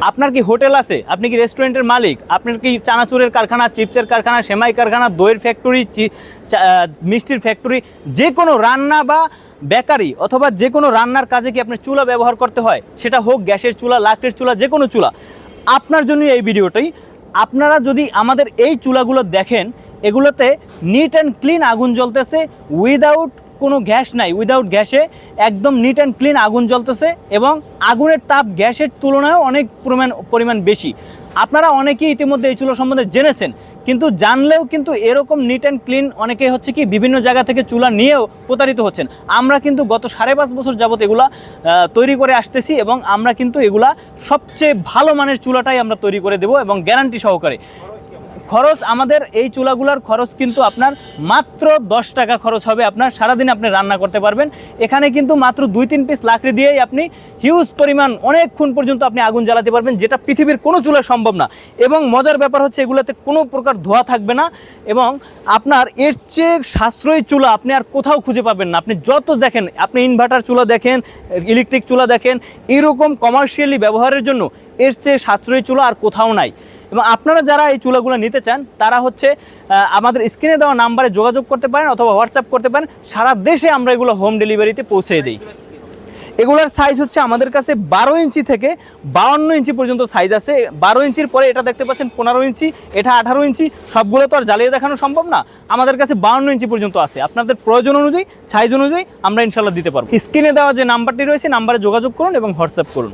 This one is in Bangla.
আপনার কি হোটেল আছে, আপনি কি রেস্টুরেন্টের মালিক, আপনার কি চানাচুরের কারখানা, চিপসের কারখানা, সেমাই কারখানা, দইয়ের ফ্যাক্টরি, মিষ্টির ফ্যাক্টরি, যে কোনো রান্না বা বেকারি অথবা যে কোনো রান্নার কাজে কি আপনার চুলা ব্যবহার করতে হয়, সেটা হোক গ্যাসের চুলা, লাকড়ির চুলা, যে কোনো চুলা, আপনার জন্য এই ভিডিওটাই। আপনারা যদি আমাদের এই চুলাগুলো দেখেন, এগুলোতে নিট অ্যান্ড ক্লিন আগুন জ্বলতেছে, উইদাউট কোনো গ্যাস নাই, উইদাউট গ্যাসে একদম নিট অ্যান্ড ক্লিন আগুন জ্বলতেছে এবং আগুনের তাপ গ্যাসের তুলনায় অনেক পরিমাণ বেশি। আপনারা অনেকেই ইতিমধ্যে এই চুলা সম্বন্ধে জেনেছেন, কিন্তু জানলেও কিন্তু এরকম নিট অ্যান্ড ক্লিন অনেকেই হচ্ছে কি বিভিন্ন জায়গা থেকে চুলা নিয়েও প্রতারিত হচ্ছেন। আমরা কিন্তু গত 5.5 বছর যাবত এগুলা তৈরি করে আসতেছি এবং আমরা কিন্তু এগুলা সবচেয়ে ভালো মানের চুলাটাই আমরা তৈরি করে দেব এবং গ্যারান্টি সহকারে। খরচ, আমাদের এই চুলাগুলোর খরচ কিন্তু আপনার মাত্র 10 টাকা খরচ হবে, আপনার সারাদিন আপনি রান্না করতে পারবেন। এখানে কিন্তু মাত্র 2-3 পিস লাকড়ি দিয়েই আপনি হিউজ পরিমাণ অনেকক্ষণ পর্যন্ত আপনি আগুন জ্বালাতে পারবেন, যেটা পৃথিবীর কোনো চুলা সম্ভব না। এবং মজার ব্যাপার হচ্ছে এগুলোতে কোনো প্রকার ধোঁয়া থাকবে না এবং আপনার এর চেয়ে সাশ্রয়ী চুলা আপনি আর কোথাও খুঁজে পাবেন না। আপনি যত দেখেন, আপনি ইনভার্টার চুলা দেখেন, ইলেকট্রিক চুলা দেখেন, এরকম কমার্শিয়ালি ব্যবহারের জন্য এর চেয়ে সাশ্রয়ী চুলা আর কোথাও নাই। এবং আপনারা যারা এই চুলাগুলো নিতে চান তারা হচ্ছে আমাদের স্ক্রিনে দেওয়া নাম্বারে যোগাযোগ করতে পারেন অথবা হোয়াটসঅ্যাপ করতে পারেন। সারা দেশে আমরা এগুলো হোম ডেলিভারিতে পৌঁছে দিই। এগুলোর সাইজ হচ্ছে আমাদের কাছে 12 ইঞ্চি থেকে 52 ইঞ্চি পর্যন্ত সাইজ আছে। 12 ইঞ্চির পরে এটা দেখতে পাচ্ছেন 15 ইঞ্চি, এটা 18 ইঞ্চি। সবগুলো তো আর জ্বালিয়ে দেখানো সম্ভব না, আমাদের কাছে 52 ইঞ্চি পর্যন্ত আছে। আপনাদের প্রয়োজন অনুযায়ী, সাইজ অনুযায়ী আমরা ইনশাল্লাহ দিতে পারবো। স্ক্রিনে দেওয়া যে নাম্বারটি রয়েছে, নাম্বারে যোগাযোগ করুন এবং হোয়াটসঅ্যাপ করুন।